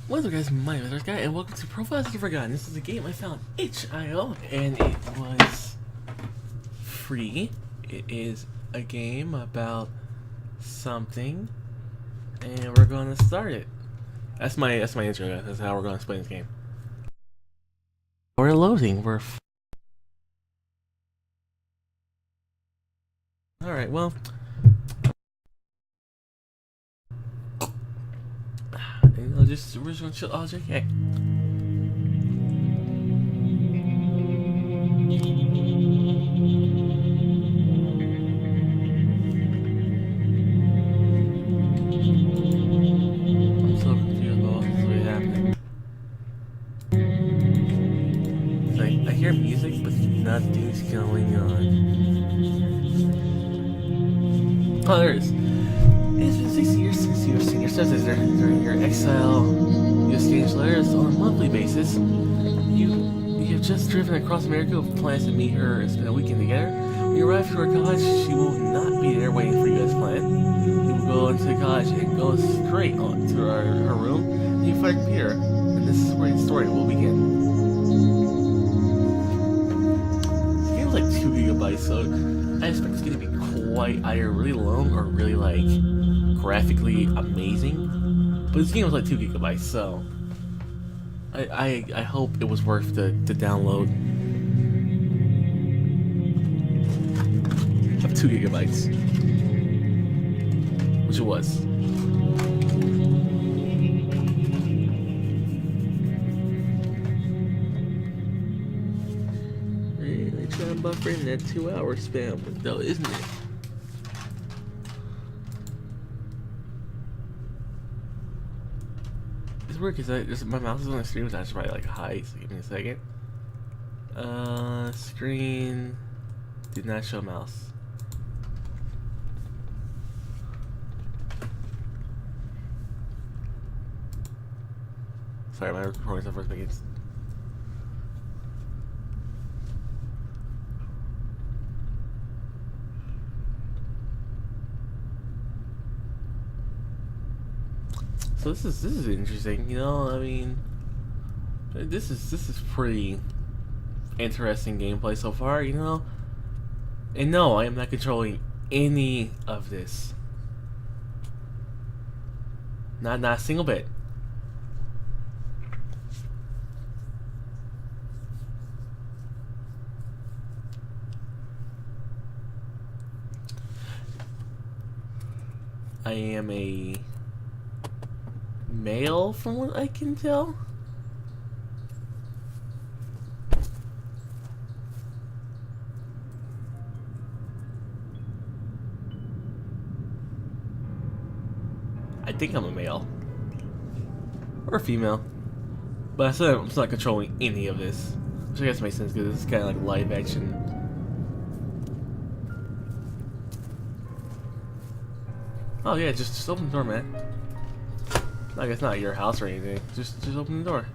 What's up guys, my name is Guy, and welcome to Profiles You've Forgotten. This is a game I found itch.io, and it was free. It is a game about something, and we're gonna start it. That's my intro, guys. That's how we're gonna explain this game. We're loading, Alright, well, we're just gonna chill. Oh, JK. I'm so confused about what's really happening. It's like, I hear music, but nothing's going on. Oh, there it is. It's been 6 years since you were senior citizen. During your exile, you exchanged letters on a monthly basis. You have just driven across America with plans to meet her and spend a weekend together. When you arrive to her college, she will not be there waiting for you as planned. You will go into college and go straight on to her room, and you find a computer. And this is where the story will begin. This game is like 2 gigabytes, so I expect it's going to be quite either really long or really like graphically amazing. But this game was like 2 gigabytes, so I hope it was worth the download. Of 2 gigabytes, which it was. Really trying to buffer in that 2-hour spam window, isn't it? It's weird because my mouse is on the screen, which I should probably like hide, so give me a second. Screen did not show mouse. Sorry, my recording's not first making. So this is interesting, you know. I mean, this is pretty interesting gameplay so far, you know. And no, I am not controlling any of this. Not a single bit. I am a male, from what I can tell. I think I'm a male or a female, but I said I'm not controlling any of this, which I guess makes sense because this is kind of like live action. Oh yeah, just open the door, man. I guess not your house or anything. Just open the door.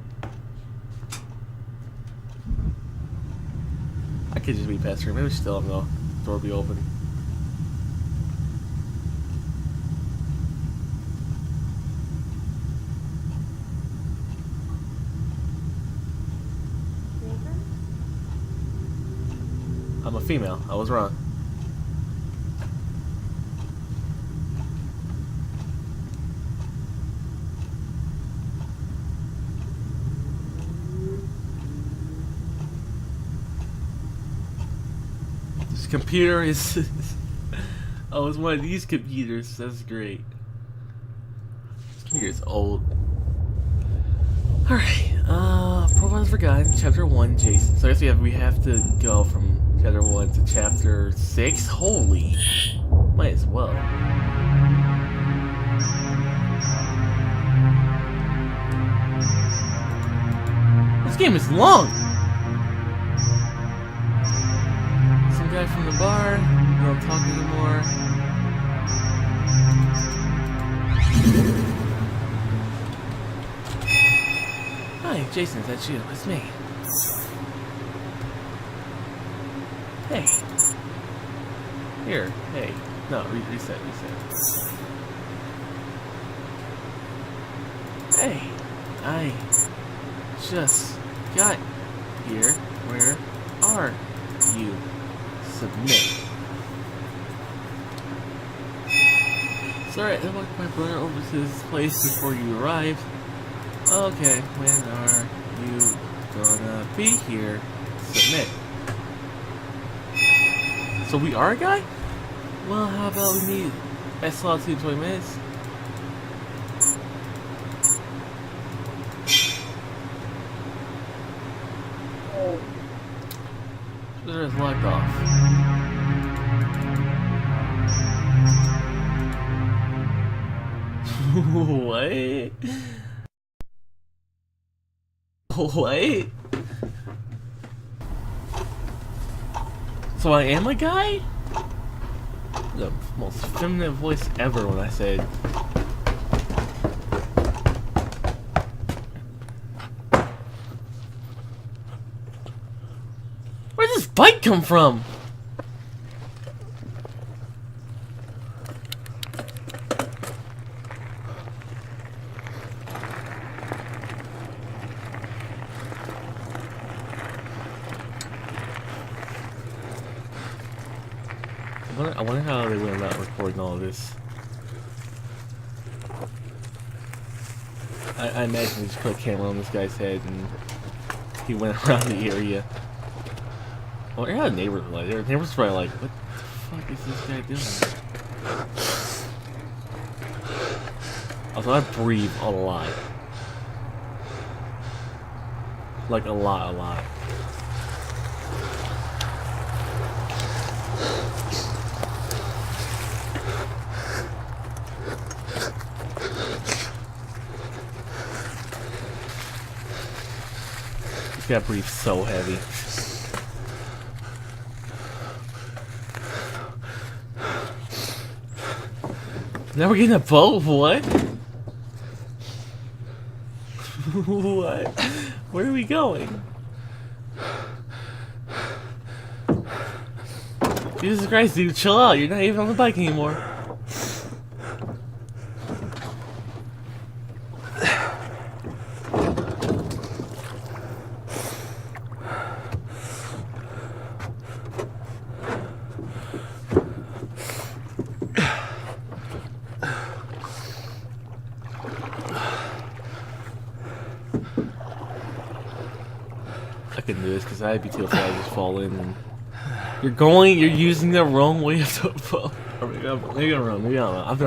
I could just be pestering. Maybe still the door be open. I'm a female. I was wrong. Computer is oh, it's one of these computers. That's great. This computer is old. Alright, Profiles Forgotten, Chapter 1, Jason. So I guess we have to go from Chapter 1 to Chapter 6. Holy, might as well. This game is long. Guy from the bar, we don't talk anymore. Hi, Jason, is that you? It's me. Hey. Here, hey. No, reset. Hey. I just got here. Where are you? Submit. Sorry, I walked my brother over to his place before you arrived. Okay, when are you gonna be here? Submit. So we are a guy? Well, how about we meet at slot 2 in 20 minutes? It's locked off. What? What? So I am a guy? The most feminine voice ever when I said. Where did this bike come from? I wonder how they went about recording all of this. I imagine they just put a camera on this guy's head and he went around the area. I wonder how the neighbors were like. Their neighbors were probably like, what the fuck is this guy doing? Also, I breathe a lot. Like a lot. This guy breathes so heavy. Now we're getting a boat? What? What? Where are we going? Jesus Christ, dude, chill out. You're not even on the bike anymore. I couldn't do this because I'd be too afraid I'd just fall in. And you're using the wrong way of the boat. Or maybe I'm wrong. Maybe I don't know. I've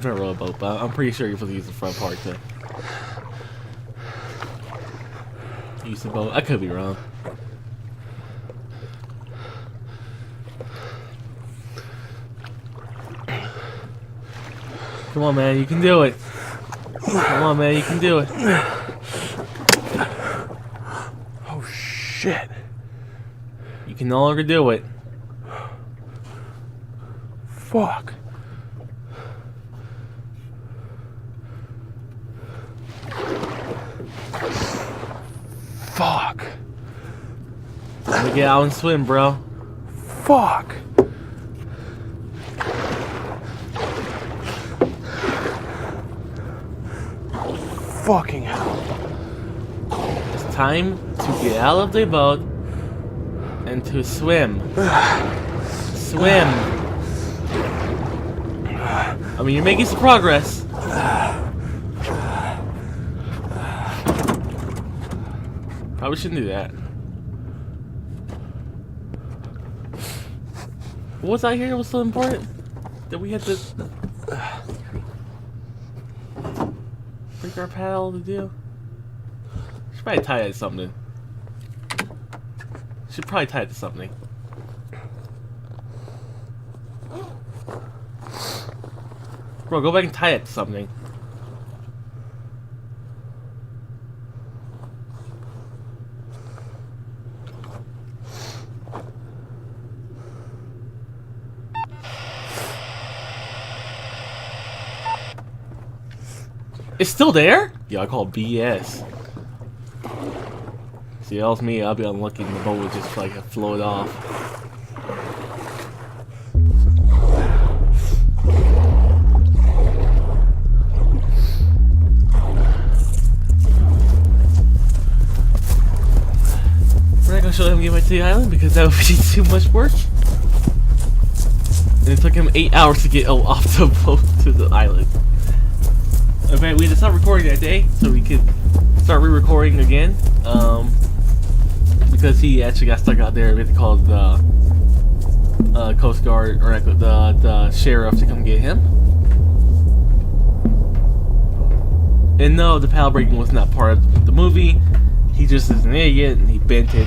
never rowed a boat, but I'm pretty sure you're supposed to use the front part to use the boat. I could be wrong. Come on, man, you can do it. Come on, man, you can do it. Oh, shit. You can no longer do it. Fuck. Fuck. Let me get out and swim, bro. Fuck. Fucking hell. It's time to get out of the boat and to swim. Swim. I mean, you're making some progress. Probably shouldn't do that. What's out here that was so important that we had to break our paddle to do? Should probably tie it to something. Should probably tie it to something. Bro, go back and tie it to something. It's still there? Yeah, I call BS. See, that was me. I'll be unlucky and the boat would just like float off. actually let him get back to the island because that would be too much work. And it took him 8 hours to get off the boat to the island. In fact, we had to stop recording that day so we could start re-recording again. Because he actually got stuck out there. We had to call the Coast Guard or the sheriff to come get him. And no, the paddle breaking was not part of the movie. He just is an idiot and he bent it.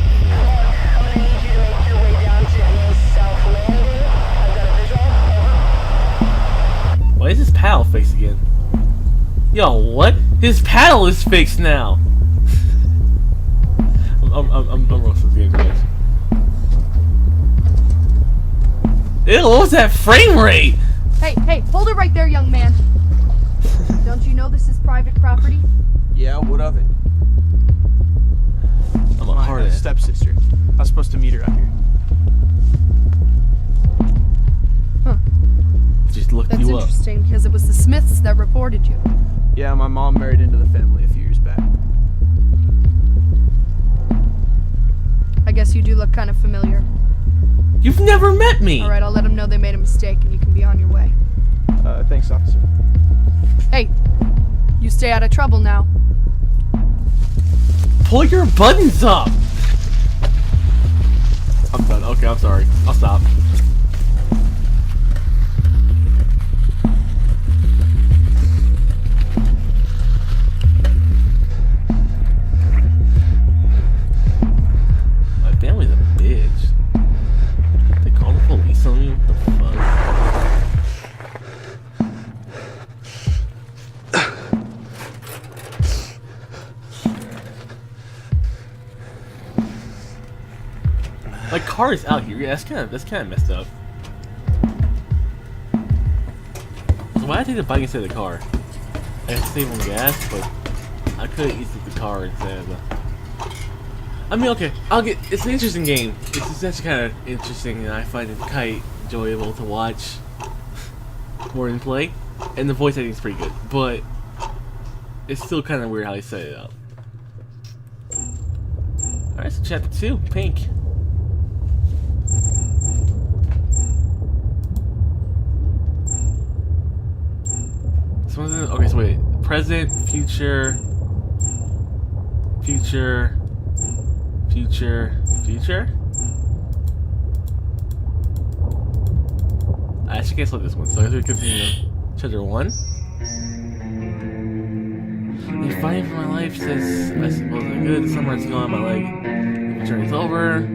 Why is his paddle fixed again? Yo, what? His paddle is fixed now! I'm roasting the game, guys. Ew, what was that frame rate? Hey, hold it right there, young man. Don't you know this is private property? Yeah, what of it? I'm a hard My ass. stepsister. I was supposed to meet her out here. Huh. Just looked That's you up. interesting because it was the Smiths that reported you. Yeah, my mom married into the family a few years back. I guess you do look kind of familiar. You've never met me! Alright, I'll let them know they made a mistake and you can be on your way. Thanks, officer. Hey, you stay out of trouble now. Pull your buttons up! I'm done. Okay, I'm sorry. I'll stop. My family's a bitch. They call the police on me? What the fuck? My car is out here. Yeah, that's kind of messed up. So why did I take the bike instead of the car? I have to save on gas, but I could have used the car instead of the... I mean, okay, it's an interesting game. It's actually kind of interesting, and I find it quite enjoyable to watch more than play. And the voice acting is pretty good, but it's still kind of weird how they set it up. Alright, so chapter 2, Pink. Okay, so wait. Present, future, future, I actually can't select this one, so I guess we continue. Chapter 1. If fighting for my life says I suppose I'm good, the summer is gone, my leg. The journey's over.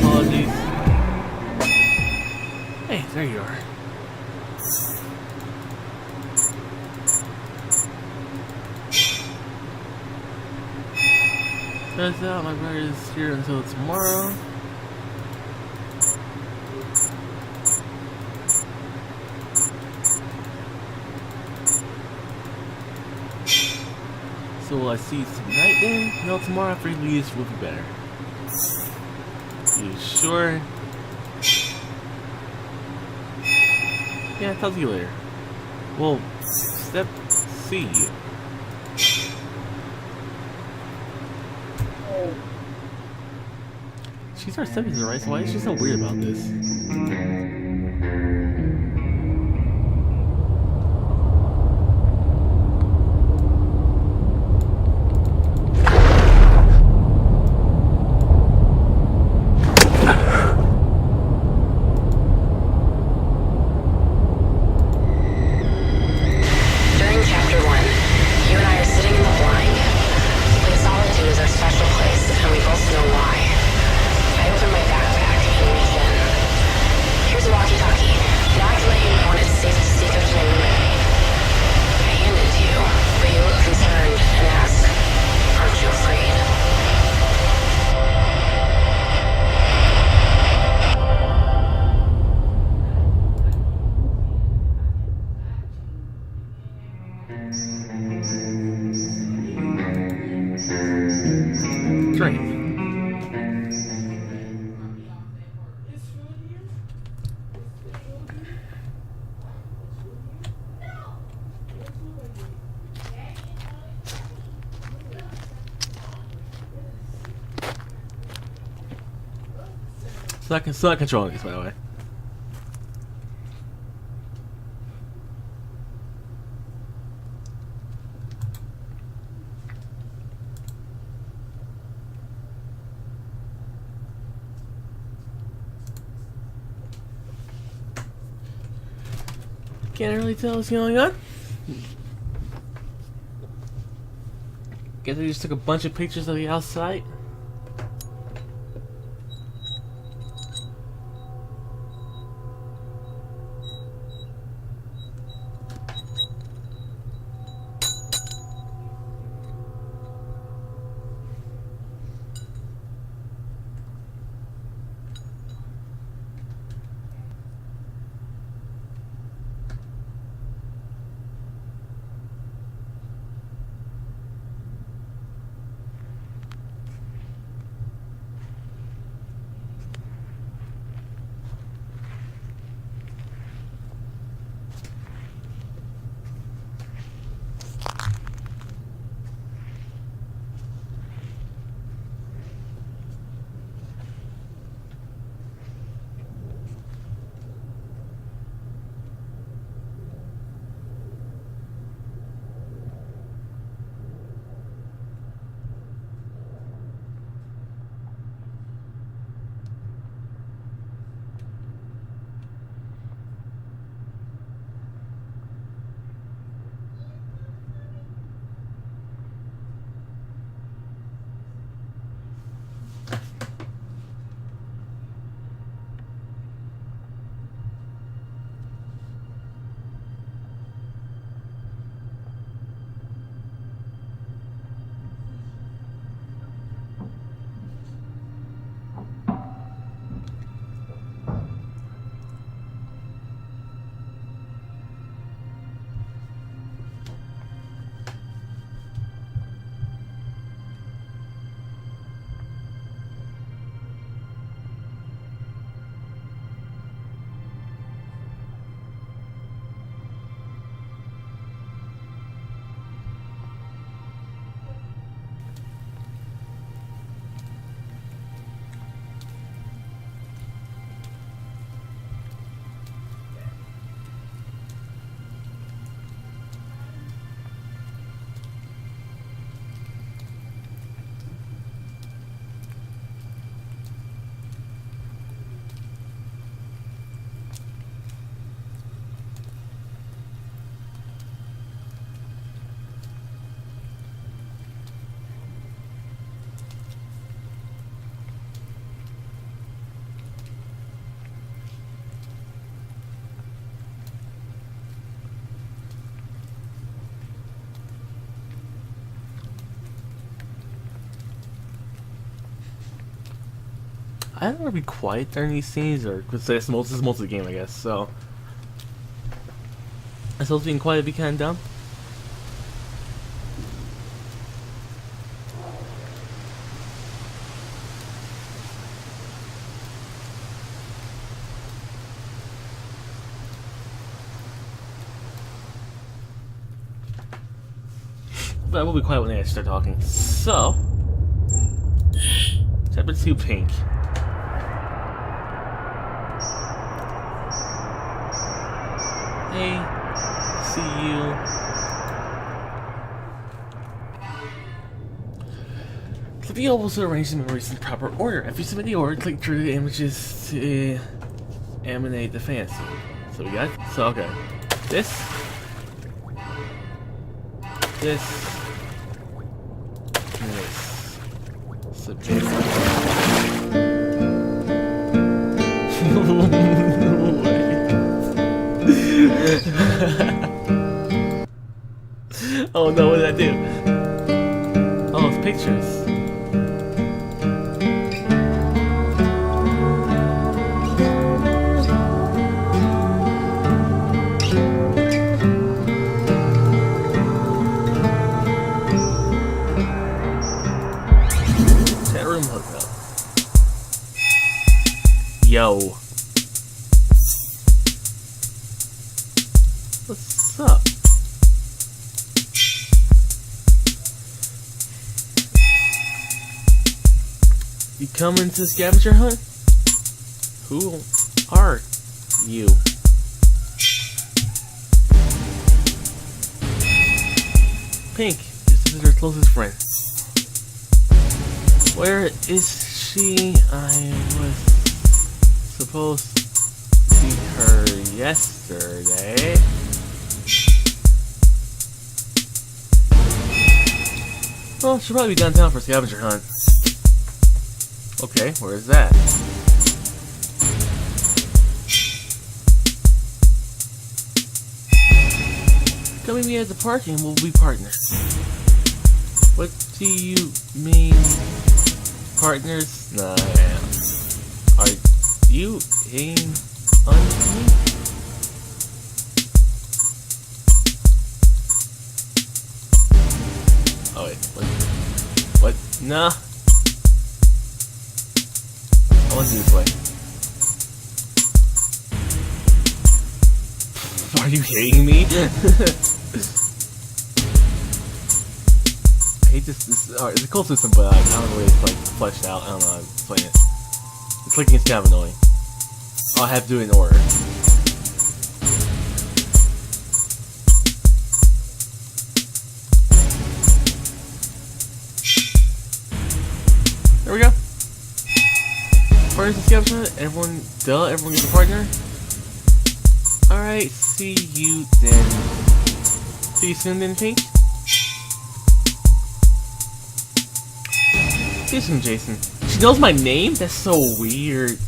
Apologies. Hey, there you are. Turns out my brother is here until tomorrow. So will I see you tonight then? No, tomorrow after he leaves will be better. You sure? Yeah, talk to you later. Well, step C. She's our stepsister, right? So why is she so weird about this? Walkie-talkie. It's not controlling these, by the way. Can't really tell what's going on. Guess I just took a bunch of pictures of the outside. I don't want to be quiet during these scenes, or because this is most of the game, I guess. So, I suppose being quiet would be kind of dumb. But I will be quiet when they start talking. So, chapter 2, Pink. Hey, see you. Click the ovals to arrange the memories in proper order. If you submit the order, click through the images to emanate the fantasy. So we got, okay. This. And this. Subject. Oh no, what did I do? Oh, it's pictures. Chat room hookup. Yo. What's up? You coming to scavenger hunt? Who are you? Pink, this is her closest friend. Where is she? I was supposed to see her yesterday. Well, she'll probably be downtown for a scavenger hunt. Okay, where is that? Come meet me at the park and we'll be partners. What do you mean, partners? Nah, are you in on me? Oh wait, what? Nah. I want to do this way. Are you hating me? I hate this alright, it's a cool system, but I don't know really it's like fleshed out. I don't know how to explain it. The clicking is kind of annoying. I'll have to do it in order. There we go. Partners and scavenger hunt. Everyone gets a partner. Alright, see you then. See you soon then, Pink. See you soon, Jason. She knows my name? That's so weird.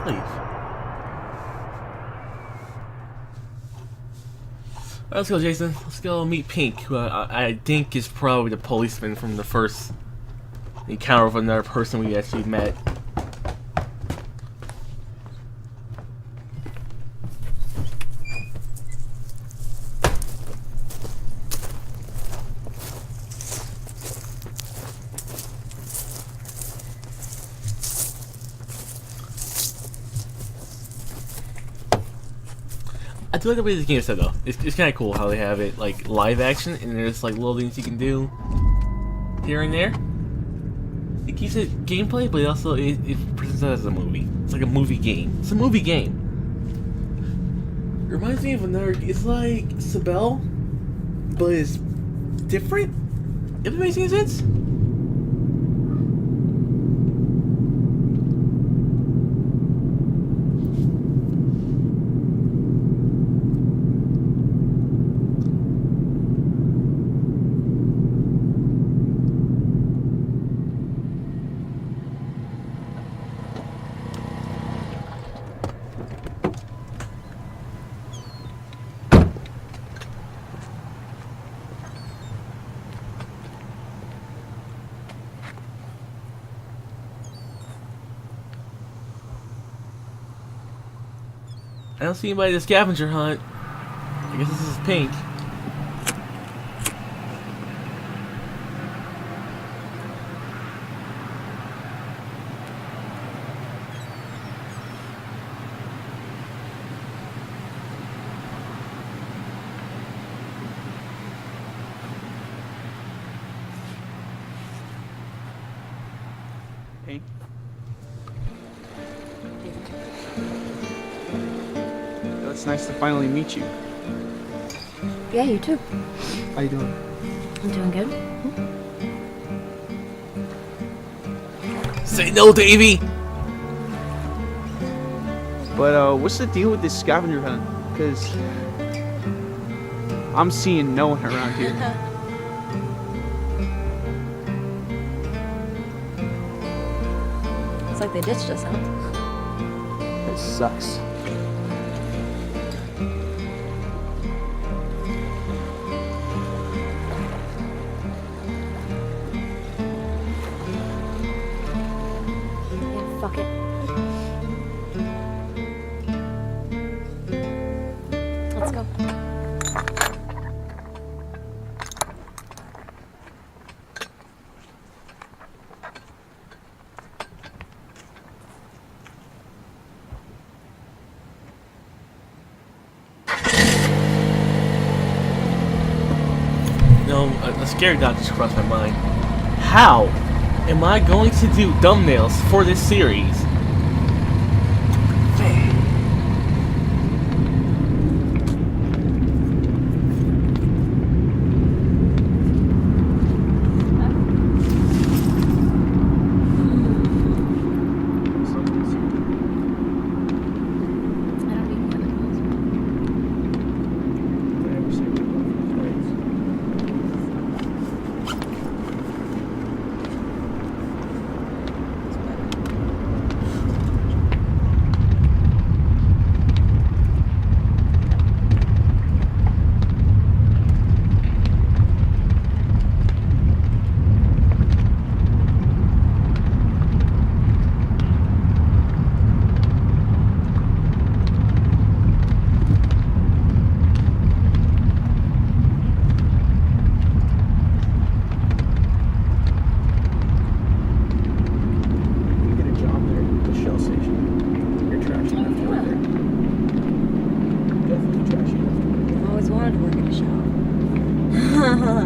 Leave. Alright, let's go, Jason. Let's go meet Pink, who I think is probably the policeman from the first encounter with another person we actually met. I do like the way this game is set though. It's kind of cool how they have it like live action and there's like little things you can do here and there. It keeps it gameplay, but it presents it as a movie. It's like a movie game. It's a movie game. It reminds me of another. It's like Sabelle, but it's different. If it makes any sense. I don't see anybody at the scavenger hunt. I guess this is Pink. Pink? It's nice to finally meet you. Yeah, you too. How you doing? I'm doing good. Say no, Davey! But what's the deal with this scavenger hunt? Cause I'm seeing no one around here. It's like they ditched us, huh? This sucks. Yeah, fuck it. Let's go. know, a scary thought just crossed my mind. How am I going to do thumbnails for this series?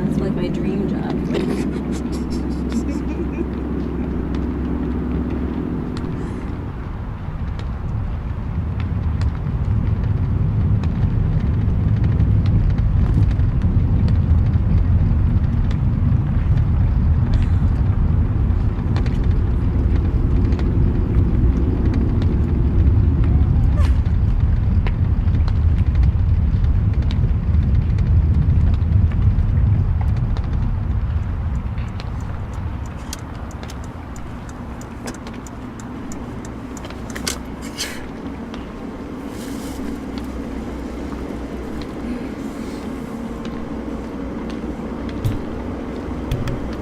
It's like my dream job.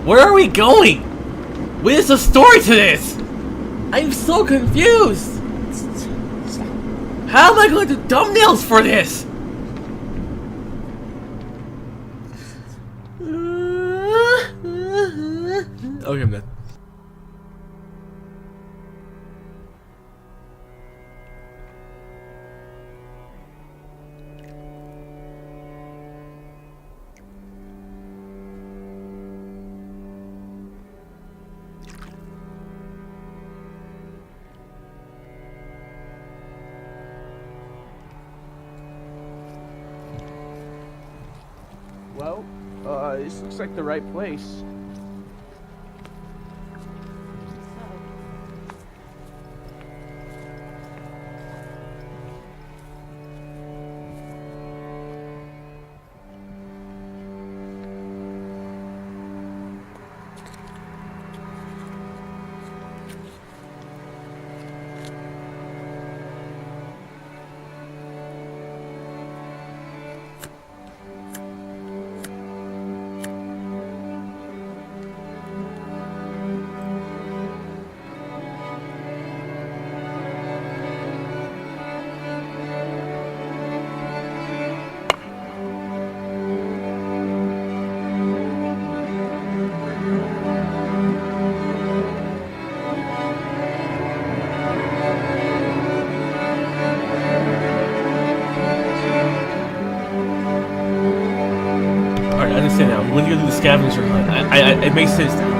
Where are we going? What is the story to this? I'm so confused. How am I going to do thumbnails for this? Okay, I'm done. Well, this looks like the right place. Alright, I understand now. When you go to the scavenger hunt, it makes sense now.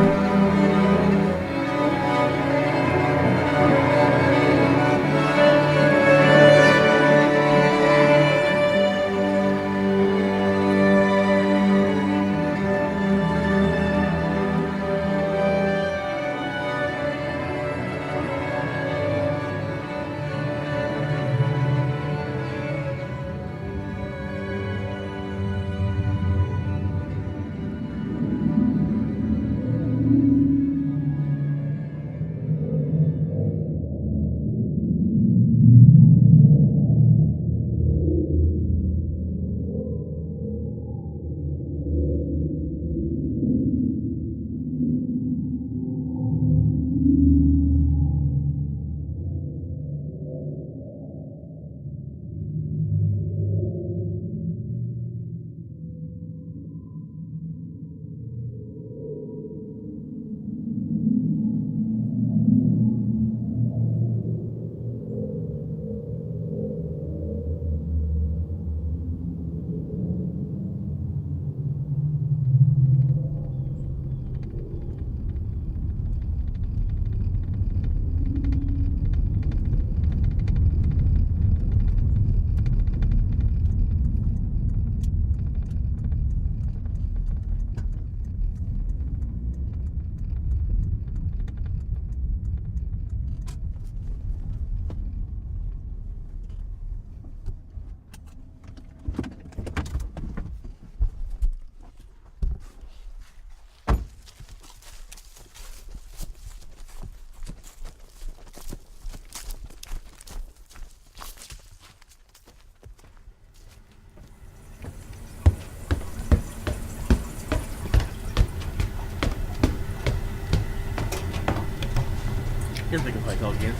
go again.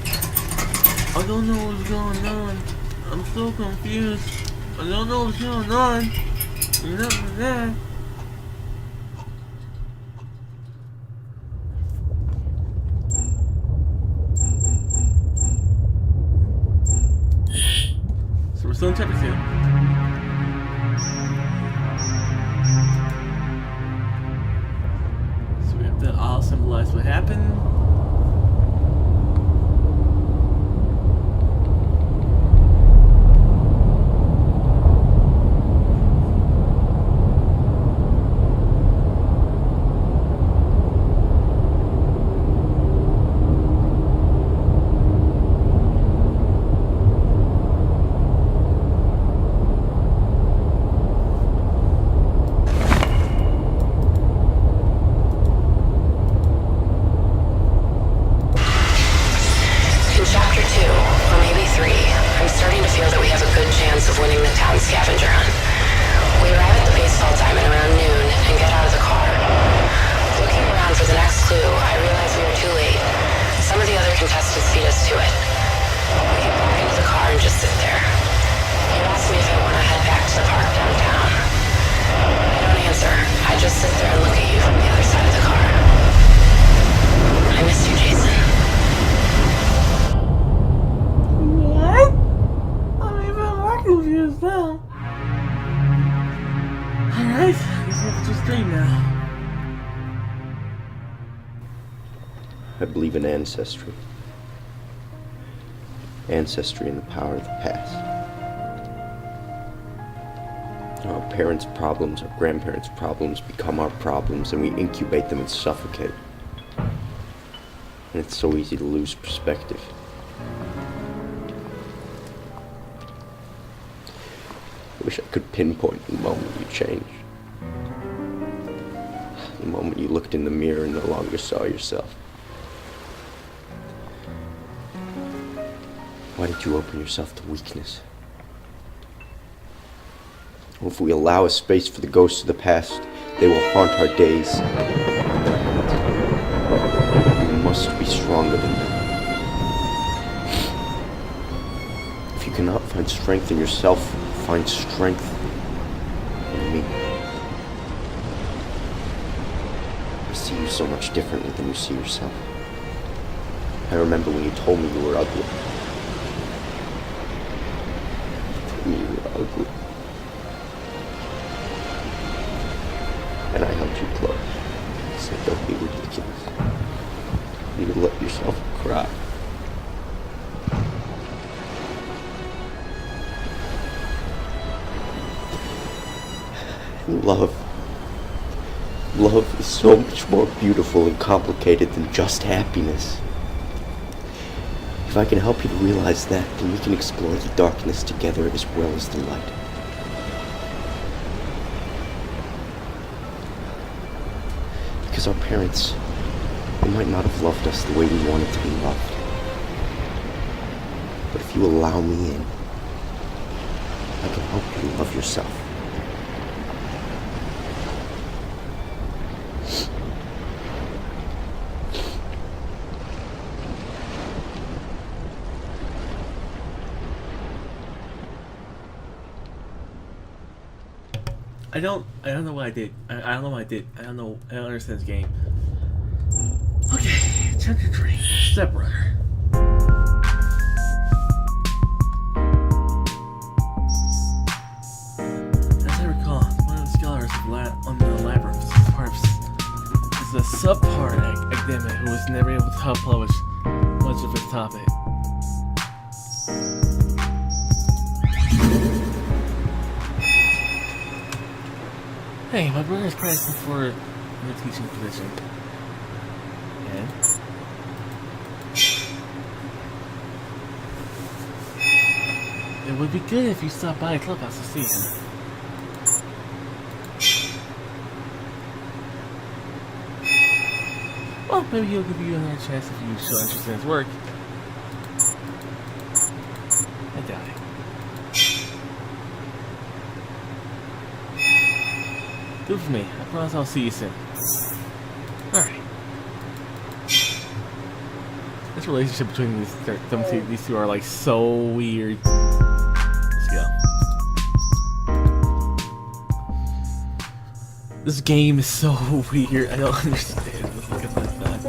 I don't know what's going on. I'm so confused. I don't know what's going on. Enough of that. So we're still in chapter 2. So we have to all symbolize what happened. I believe in ancestry. Ancestry and the power of the past. Our parents' problems, our grandparents' problems become our problems, and we incubate them and suffocate. And it's so easy to lose perspective. I wish I could pinpoint the moment you changed. The moment you looked in the mirror and no longer saw yourself. Why did you open yourself to weakness? Well, if we allow a space for the ghosts of the past, they will haunt our days. We must be stronger than them. If you cannot find strength in yourself, find strength in me. I see you so much differently than you see yourself. I remember when you told me you were ugly. You were ugly. And I held you close. I said, don't be ridiculous. You let yourself cry. And love is so much more beautiful and complicated than just happiness. If I can help you to realize that, then we can explore the darkness together as well as the light. Because our parents, they might not have loved us the way we wanted to be loved. But if you allow me in, I can help you love yourself. I don't know what I did. I don't know what I did. I don't understand this game. Okay, chapter 3, Stepbrother. As I recall, one of the scholars on the labyrinth is a subpart academic who was never able to publish much of his topic. Hey, my brother is practicing for the teaching position. And? It would be good if you stopped by the clubhouse to see him. Well, maybe he'll give you another chance if you show interest in his work. I doubt it. Good for me. I promise I'll see you soon. Alright. This relationship between these two are like so weird. Let's go. This game is so weird. I don't understand. Let's look at that fact.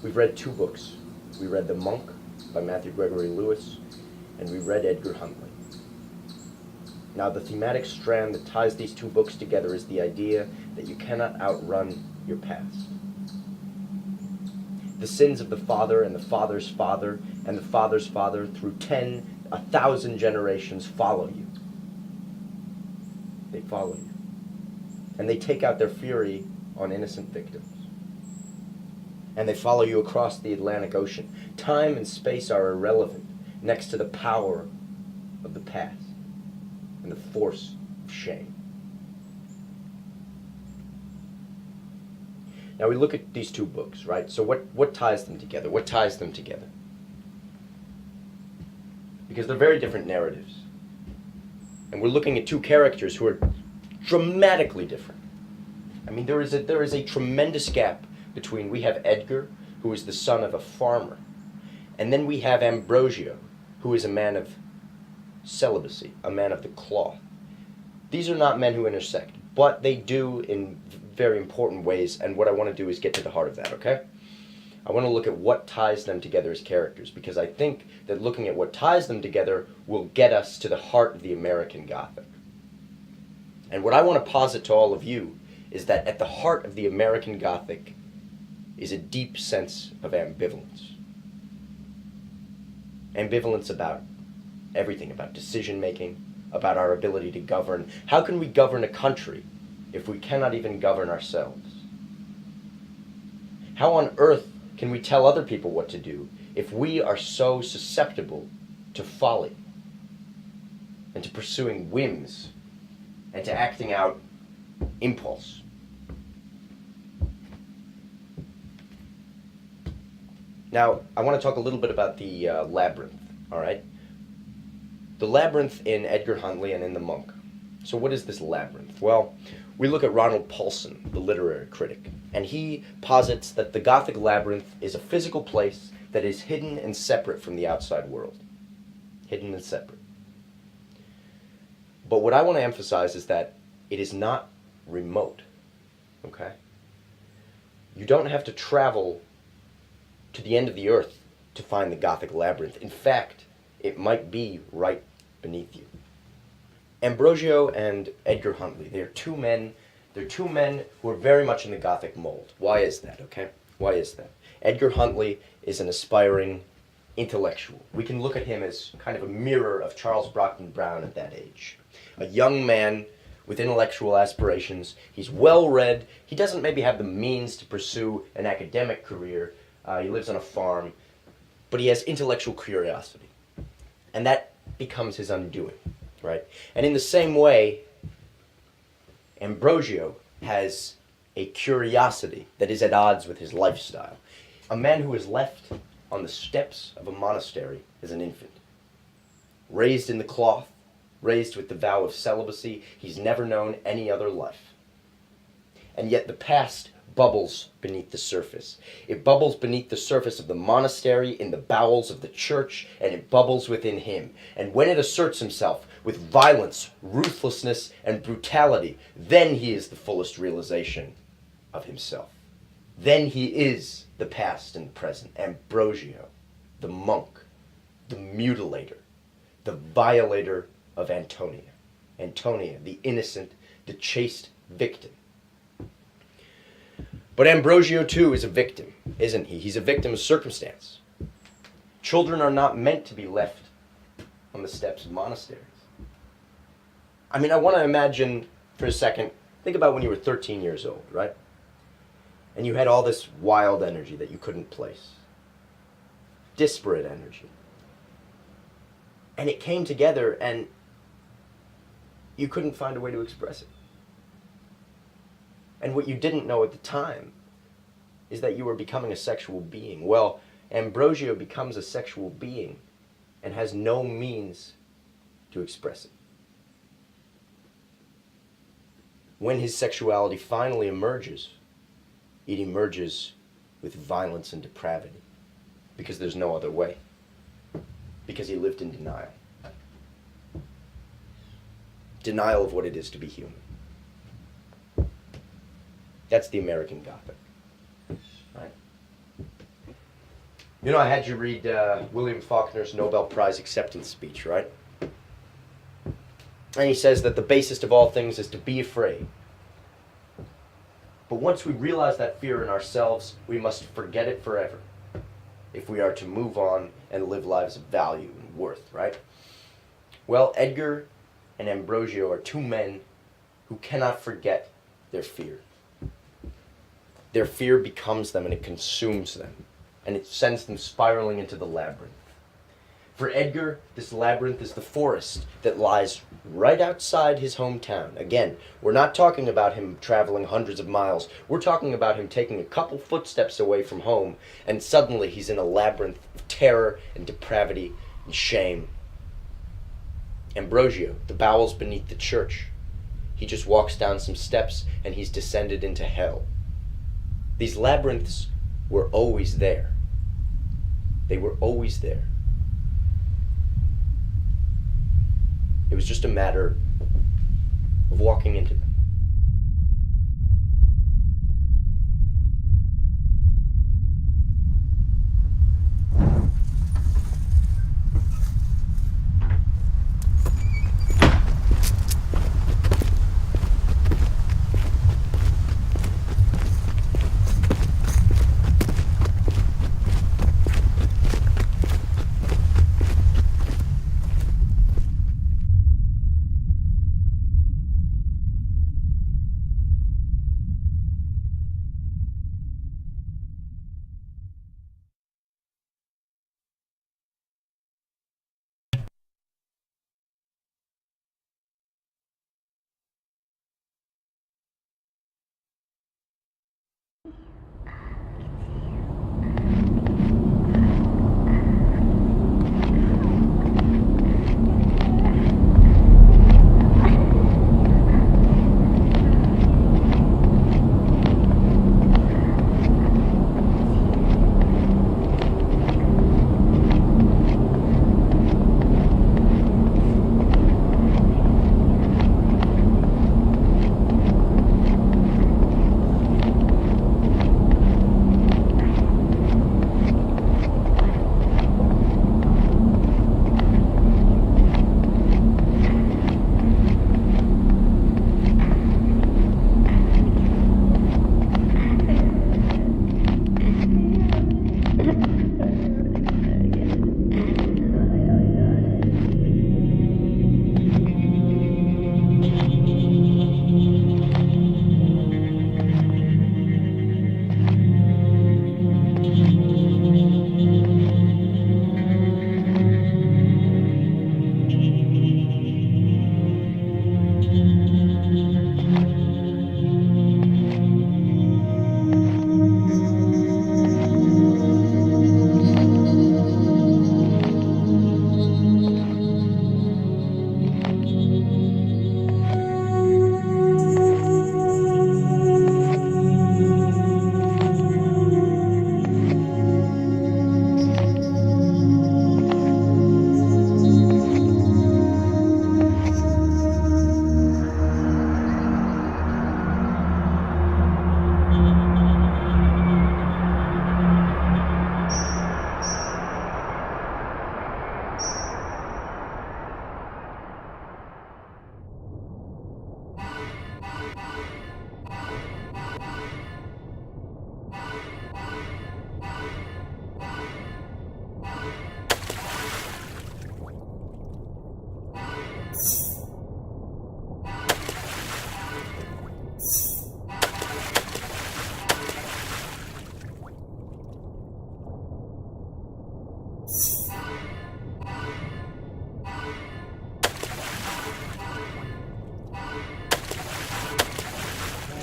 We've read 2 books. We read The Monk by Matthew Gregory Lewis, and we read Edgar Huntley. Now, the thematic strand that ties these 2 books together is the idea that you cannot outrun your past. The sins of the father and the father's father and the father's father through 10, 1,000 generations follow you. They follow you. And they take out their fury on innocent victims. And they follow you across the Atlantic Ocean. Time and space are irrelevant next to the power of the past and the force of shame. Now we look at these 2 books, right? So what ties them together? What ties them together? Because they're very different narratives. And we're looking at 2 characters who are dramatically different. I mean, there is a tremendous gap between, we have Edgar, who is the son of a farmer, and then we have Ambrosio, who is a man of celibacy, a man of the cloth. These are not men who intersect, but they do in very important ways, and what I want to do is get to the heart of that, okay? I want to look at what ties them together as characters, because I think that looking at what ties them together will get us to the heart of the American Gothic. And what I want to posit to all of you is that at the heart of the American Gothic is a deep sense of ambivalence. Ambivalence about everything, about decision-making, about our ability to govern. How can we govern a country if we cannot even govern ourselves? How on earth can we tell other people what to do if we are so susceptible to folly and to pursuing whims and to acting out impulse? Now, I want to talk a little bit about the labyrinth, all right? The labyrinth in Edgar Huntley and in The Monk. So what is this labyrinth? Well, we look at Ronald Paulson, the literary critic, and he posits that the Gothic labyrinth is a physical place that is hidden and separate from the outside world. Hidden and separate. But what I want to emphasize is that it is not remote, okay? You don't have to travel to the end of the earth to find the Gothic labyrinth. In fact, it might be right beneath you. Ambrosio and Edgar Huntley, they're two men who are very much in the Gothic mold. Why is that, okay? Why is that? Edgar Huntley is an aspiring intellectual. We can look at him as kind of a mirror of Charles Brockden Brown at that age. A young man with intellectual aspirations. He's well-read. He doesn't maybe have the means to pursue an academic career. He lives on a farm. But he has intellectual curiosity. And that becomes his undoing, right? And in the same way, Ambrosio has a curiosity that is at odds with his lifestyle. A man who is left on the steps of a monastery as an infant. Raised in the cloth, raised with the vow of celibacy, he's never known any other life. And yet the past bubbles beneath the surface. It bubbles beneath the surface of the monastery, in the bowels of the church, and it bubbles within him. And when it asserts himself with violence, ruthlessness, and brutality, then he is the fullest realization of himself. Then he is the past and present, Ambrosio, the monk, the mutilator, the violator of Antonia. Antonia, the innocent, the chaste victim. But Ambrosio, too, is a victim, isn't he? He's a victim of circumstance. Children are not meant to be left on the steps of monasteries. I mean, I want to imagine for a second, think about when you were 13 years old, right? And you had all this wild energy that you couldn't place. Disparate energy. And it came together and you couldn't find a way to express it. And what you didn't know at the time is that you were becoming a sexual being. Well, Ambrosio becomes a sexual being and has no means to express it. When his sexuality finally emerges, it emerges with violence and depravity, because there's no other way, because he lived in denial. Denial of what it is to be human. That's the American Gothic, right? You know, I had you read William Faulkner's Nobel Prize acceptance speech, right? And he says that the basest of all things is to be afraid. But once we realize that fear in ourselves, we must forget it forever if we are to move on and live lives of value and worth, right? Well, Edgar and Ambrosio are two men who cannot forget their fear. Their fear becomes them and it consumes them, and it sends them spiraling into the labyrinth. For Edgar, this labyrinth is the forest that lies right outside his hometown. Again, we're not talking about him traveling hundreds of miles. We're talking about him taking a couple footsteps away from home, and suddenly he's in a labyrinth of terror and depravity and shame. Ambrosio, the bowels beneath the church. He just walks down some steps and he's descended into hell. These labyrinths were always there. They were always there. It was just a matter of walking into them.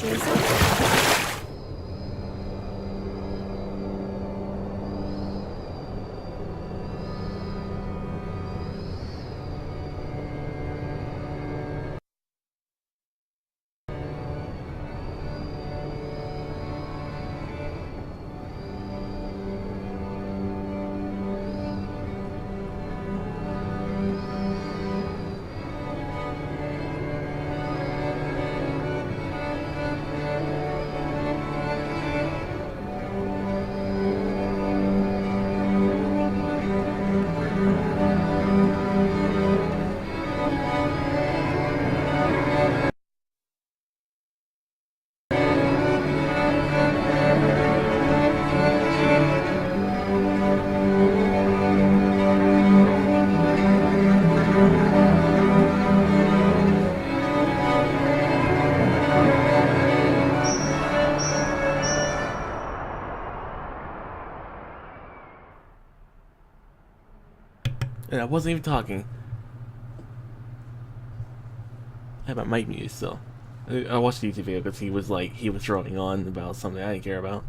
Jason? And I wasn't even talking. I had my mic muted still. I watched the YouTube video because he was droning on about something I didn't care about.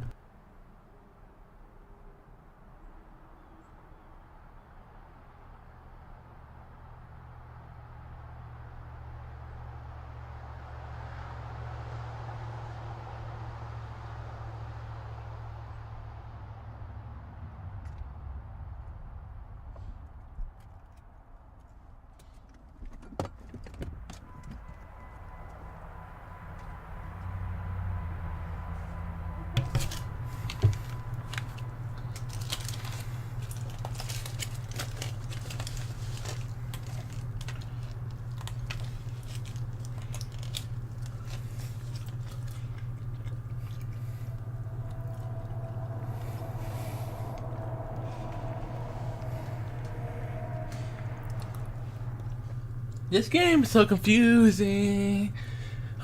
This game is so confusing.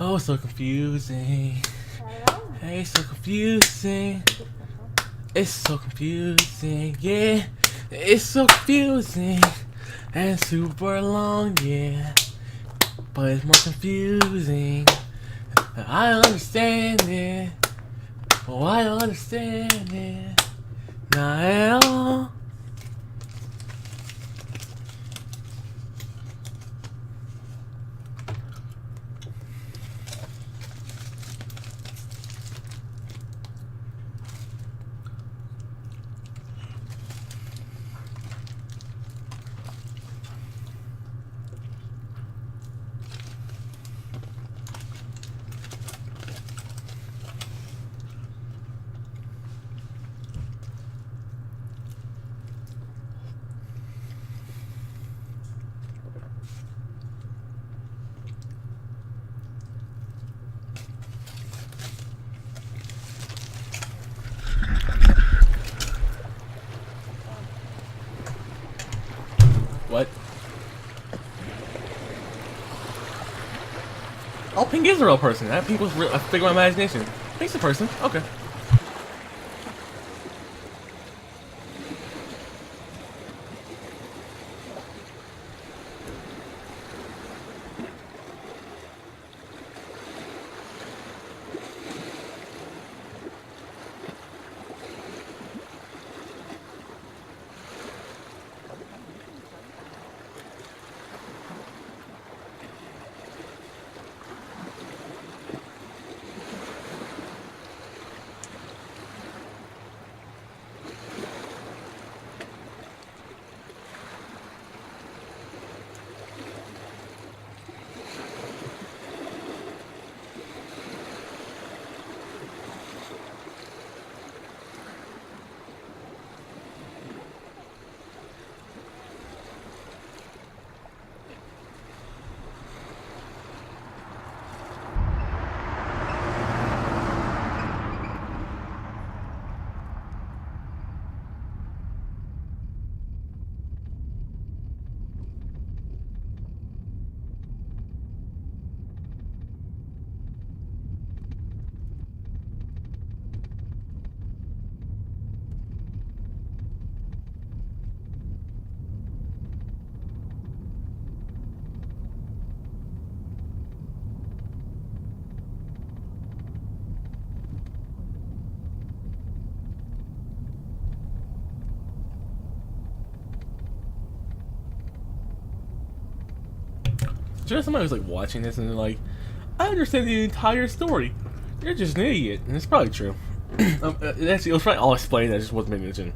Oh, so confusing. Hey, so confusing. It's so confusing, yeah. It's so confusing and super long, yeah. But it's more confusing. I don't understand it. Oh, I don't understand it. Not at all. What? Oh, Pink is a real person. That Pink was real. I figured my imagination. Pink's a person. Okay. Just somebody who's like watching this and they're like, I understand the entire story. You're just an idiot, and it's probably true. Actually, it was probably all explained. I just wasn't paying attention.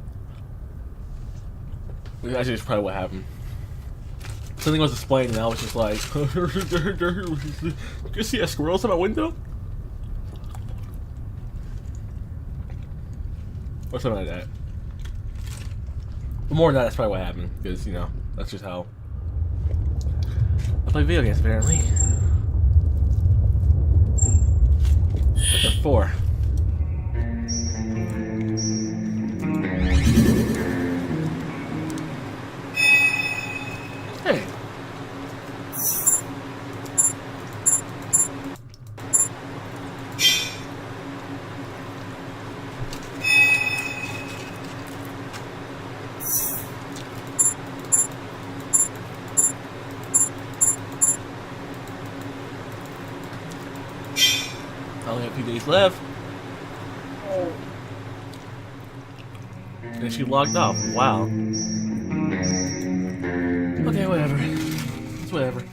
Actually, it's probably what happened. Something was explained, and I was just like, "Did you see a squirrel outside my window?" Or something like that. But more than that, that's probably what happened, because, you know, that's just how I play video games, apparently. What's it for? Hey. I only have a few days left. And she logged off. Wow. Okay, whatever. It's whatever.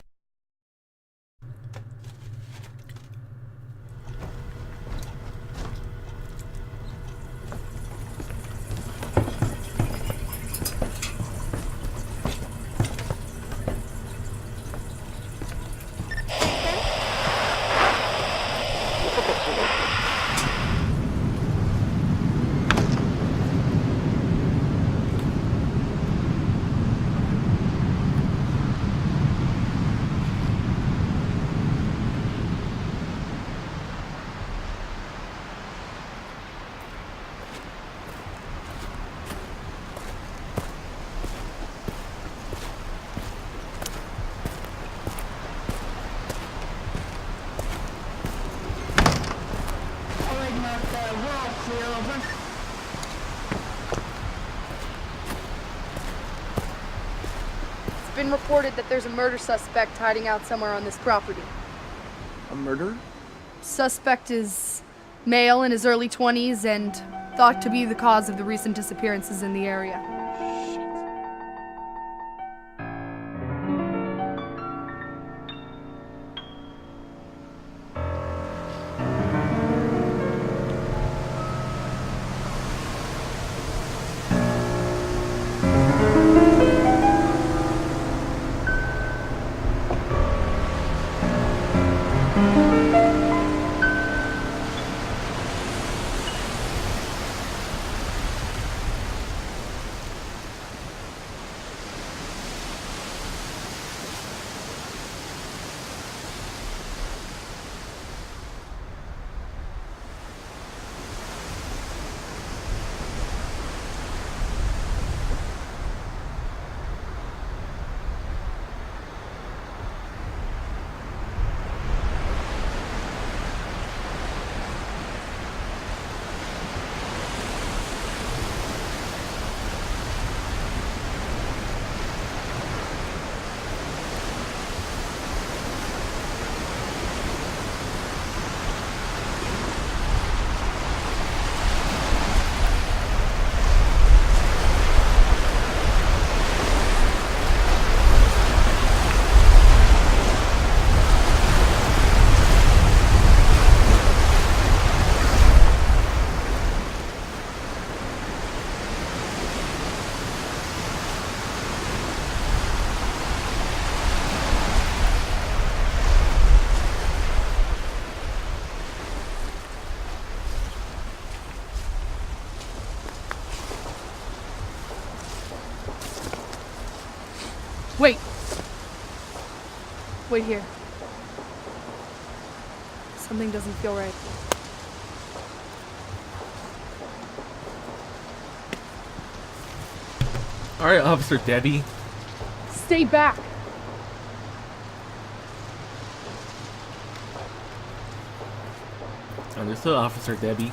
It's been reported that there's a murder suspect hiding out somewhere on this property. A murder? Suspect is male in his early 20s and thought to be the cause of the recent disappearances in the area. Wait. Wait here. Something doesn't feel right. Alright, Officer Debbie. Stay back! Understood, Officer Debbie.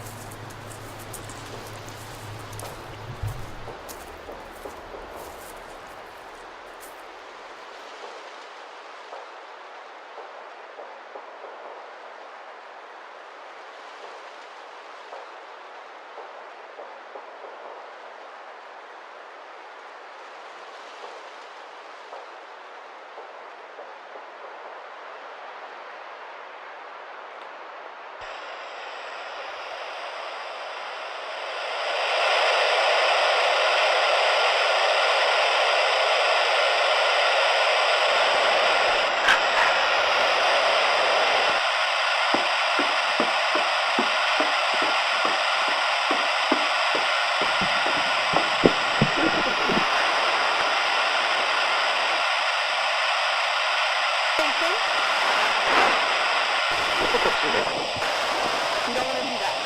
don't want to do that.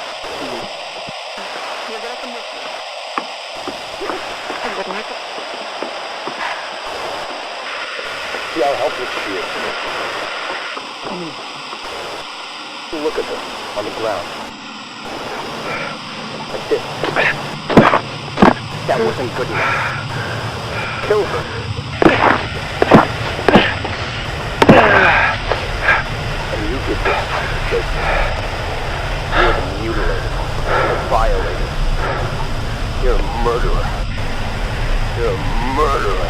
You're gonna come with me. I would not. See how helpless she is. Look at her on the ground. Like this. That wasn't good enough. Kill her. And you did this because you're the mutilator, the violator. You're a murderer. You're a murderer.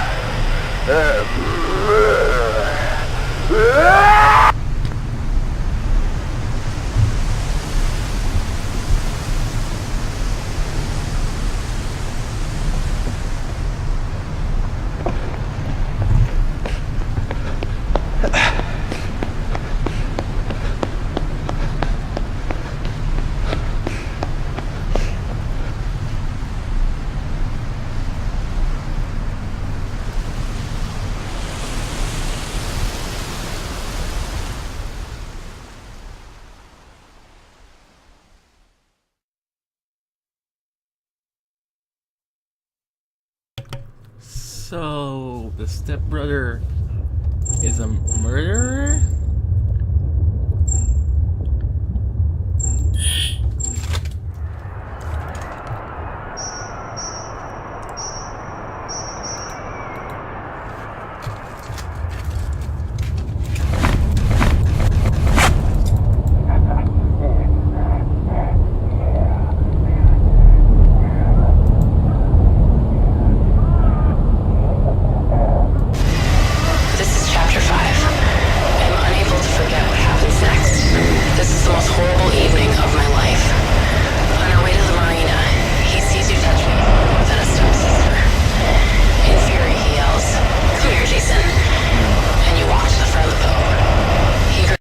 So, the stepbrother is a murderer?